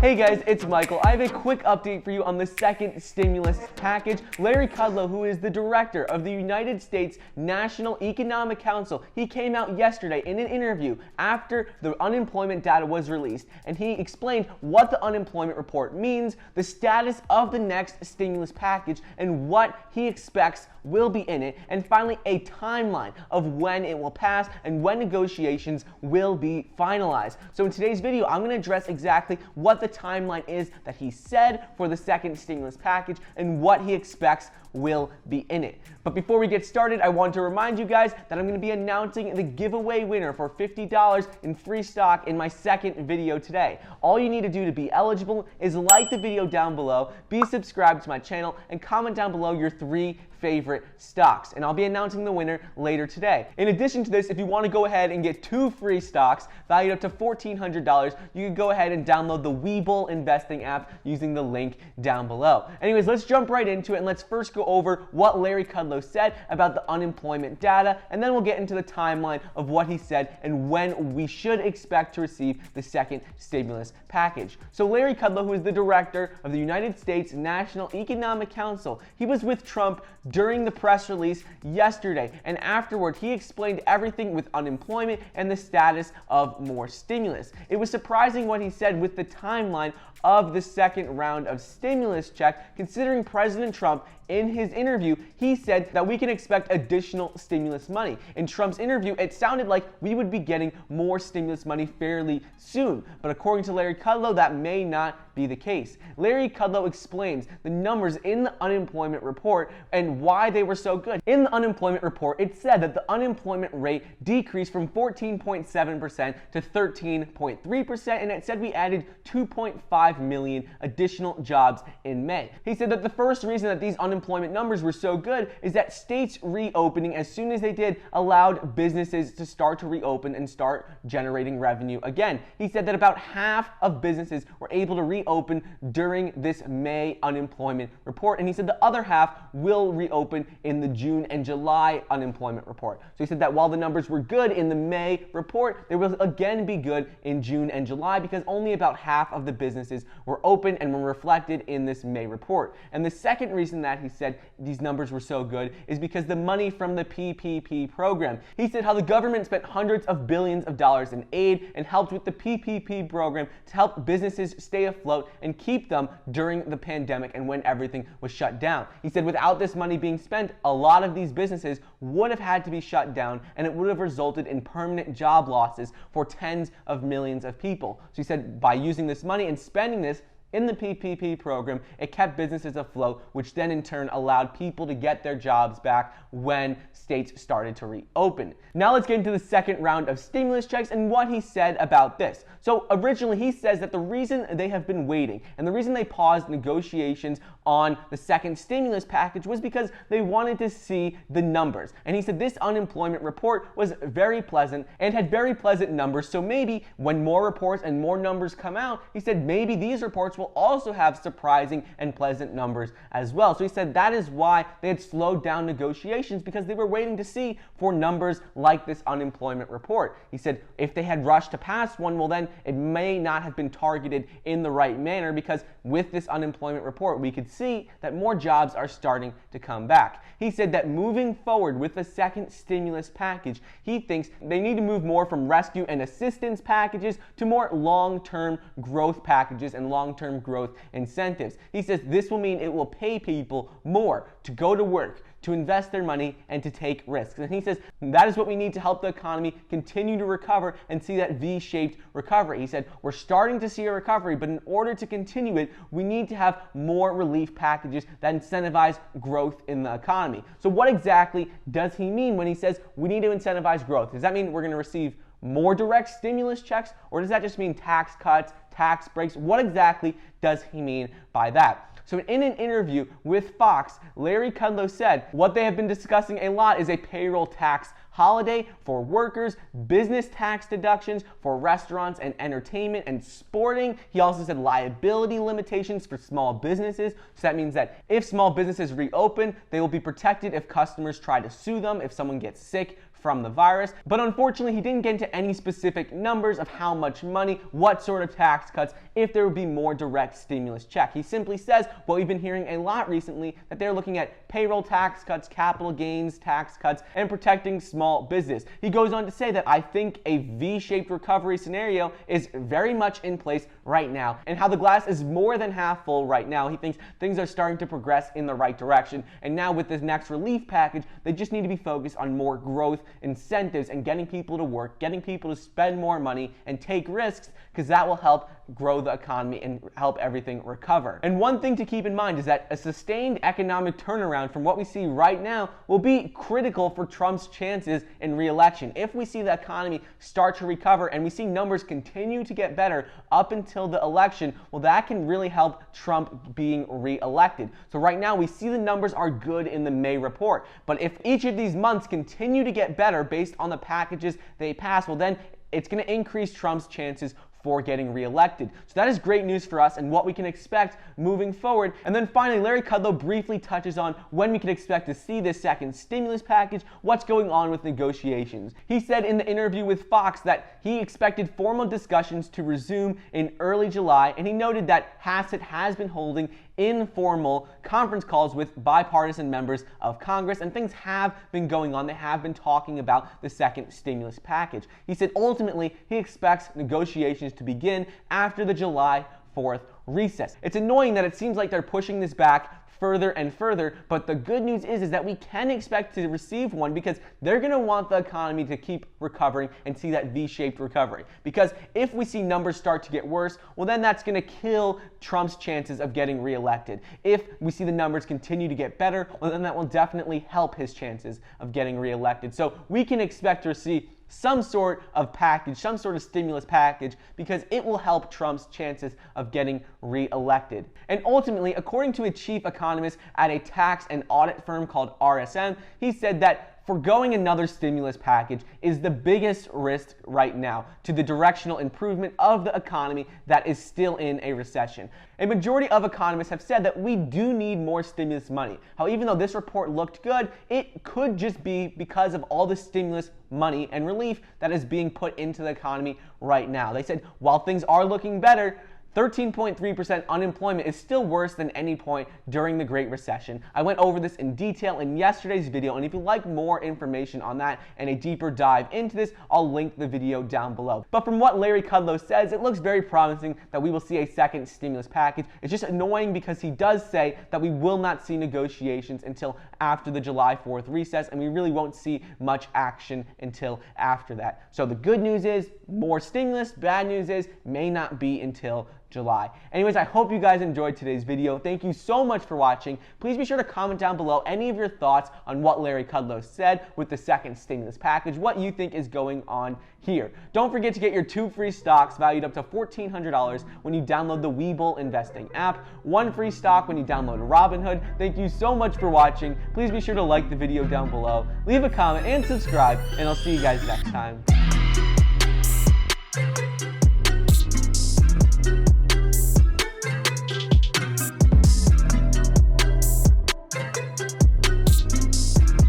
Hey guys, it's Michael. I have a quick update for you on the second stimulus package. Larry Kudlow, who is the director of the United States National Economic Council, he came out yesterday in an interview after the unemployment data was released, and he explained what the unemployment report means, the status of the next stimulus package, and what he expects will be in it, and finally a timeline of when it will pass and when negotiations will be finalized. So in today's video, I'm going to address exactly what the timeline is that he said for the second stimulus package and what he expects will be in it. But before we get started, I want to remind you guys that I'm going to be announcing the giveaway winner for $50 in free stock in my second video today. All you need to do to be eligible is like the video down below, be subscribed to my channel, and comment down below your 3 favorite stocks, and I'll be announcing the winner later today. In addition to this, if you want to go ahead and get 2 free stocks valued up to $1,400, you can go ahead and download the Webull investing app using the link down below. Anyways, let's jump right into it, and let's first go over what Larry Kudlow said about the unemployment data, and then we'll get into the timeline of what he said and when we should expect to receive the second stimulus package. So Larry Kudlow, who is the director of the United States National Economic Council, he was with Trump during the press release yesterday, and afterward he explained everything with unemployment and the status of more stimulus. It was surprising what he said with the timeline of the second round of stimulus check, considering President Trump, in his interview, he said that we can expect additional stimulus money. In Trump's interview, it sounded like we would be getting more stimulus money fairly soon, but according to Larry Kudlow, that may not be the case. Larry Kudlow explains the numbers in the unemployment report and why they were so good. In the unemployment report, it said that the unemployment rate decreased from 14.7% to 13.3%, and it said we added 2.5 million additional jobs in May. He said that the first reason that these unemployment numbers were so good is that states reopening as soon as they did allowed businesses to start to reopen and start generating revenue again. He said that about half of businesses were able to reopen during this May unemployment report, and he said the other half will reopen in the June and July unemployment report. So he said that while the numbers were good in the May report, they will again be good in June and July because only about half of the businesses were open and were reflected in this May report. And the second reason that he said these numbers were so good is because the money from the PPP program. He said how the government spent hundreds of billions of dollars in aid and helped with the PPP program to help businesses stay afloat and keep them during the pandemic and when everything was shut down. He said without this money being spent, a lot of these businesses would have had to be shut down, and it would have resulted in permanent job losses for tens of millions of people. So he said by using this money and spending this in the PPP program, it kept businesses afloat, which then in turn allowed people to get their jobs back when states started to reopen. Now let's get into the second round of stimulus checks and what he said about this. So originally he says that the reason they have been waiting and the reason they paused negotiations on the second stimulus package was because they wanted to see the numbers. And he said this unemployment report was very pleasant and had very pleasant numbers, so maybe when more reports and more numbers come out, he said maybe these reports will also have surprising and pleasant numbers as well. So he said that is why they had slowed down negotiations, because they were waiting to see for numbers like this unemployment report. He said if they had rushed to pass one, well then it may not have been targeted in the right manner, because with this unemployment report we could see that more jobs are starting to come back. He said that moving forward with the second stimulus package, he thinks they need to move more from rescue and assistance packages to more long-term growth packages and long-term growth incentives. He says this will mean it will pay people more to go to work, to invest their money, and to take risks. And he says that is what we need to help the economy continue to recover and see that V-shaped recovery. He said we're starting to see a recovery, but in order to continue it, we need to have more relief packages that incentivize growth in the economy. So what exactly does he mean when he says we need to incentivize growth? Does that mean we're going to receive more direct stimulus checks, or does that just mean tax cuts, tax breaks? What exactly does he mean by that? So in an interview with Fox, Larry Kudlow said what they have been discussing a lot is a payroll tax holiday for workers, business tax deductions for restaurants and entertainment and sporting. He also said liability limitations for small businesses. So that means that if small businesses reopen, they will be protected if customers try to sue them, if someone gets sick from the virus. But unfortunately, he didn't get into any specific numbers of how much money, what sort of tax cuts, if there would be more direct stimulus check. He simply says what we've been hearing a lot recently, that they're looking at payroll tax cuts, capital gains tax cuts, and protecting small business. He goes on to say that I think a V-shaped recovery scenario is very much in place right now, and how the glass is more than half full right now. He thinks things are starting to progress in the right direction, and now with this next relief package, they just need to be focused on more growth incentives and getting people to work, getting people to spend more money and take risks, because that will help grow the economy and help everything recover. And one thing to keep in mind is that a sustained economic turnaround from what we see right now will be critical for Trump's chances in re-election. If we see the economy start to recover and we see numbers continue to get better up until the election, well, that can really help Trump being re-elected. So right now we see the numbers are good in the May report, but if each of these months continue to get better based on the packages they pass, well, then it's going to increase Trump's chances for getting reelected. So that is great news for us and what we can expect moving forward. And then finally, Larry Kudlow briefly touches on when we can expect to see this second stimulus package, what's going on with negotiations. He said in the interview with Fox that he expected formal discussions to resume in early July, and he noted that Hassett has been holding informal conference calls with bipartisan members of Congress, and things have been going on. They have been talking about the second stimulus package. He said ultimately he expects negotiations to begin after the July 4th recess. It's annoying that it seems like they're pushing this back further and further, but the good news is that we can expect to receive one, because they're going to want the economy to keep recovering and see that V-shaped recovery. Because if we see numbers start to get worse, well, then that's going to kill Trump's chances of getting reelected. If we see the numbers continue to get better, well, then that will definitely help his chances of getting reelected. So we can expect to see some sort of package, some sort of stimulus package, because it will help Trump's chances of getting re-elected. And ultimately, according to a chief economist at a tax and audit firm called RSM, he said that foregoing another stimulus package is the biggest risk right now to the directional improvement of the economy that is still in a recession. A majority of economists have said that we do need more stimulus money. How even though this report looked good, it could just be because of all the stimulus money and relief that is being put into the economy right now. They said while things are looking better, 13.3% unemployment is still worse than any point during the Great Recession. I went over this in detail in yesterday's video, and if you'd like more information on that and a deeper dive into this, I'll link the video down below. But from what Larry Kudlow says, it looks very promising that we will see a second stimulus package. It's just annoying because he does say that we will not see negotiations until after the July 4th recess, and we really won't see much action until after that. So the good news is more stimulus, bad news is may not be until July. Anyways, I hope you guys enjoyed today's video. Thank you so much for watching. Please be sure to comment down below any of your thoughts on what Larry Kudlow said with the second stimulus package, what you think is going on here. Don't forget to get your 2 free stocks valued up to $1,400 when you download the Webull investing app, 1 free stock when you download Robinhood. Thank you so much for watching. Please be sure to like the video down below, leave a comment, and subscribe, and I'll see you guys next time.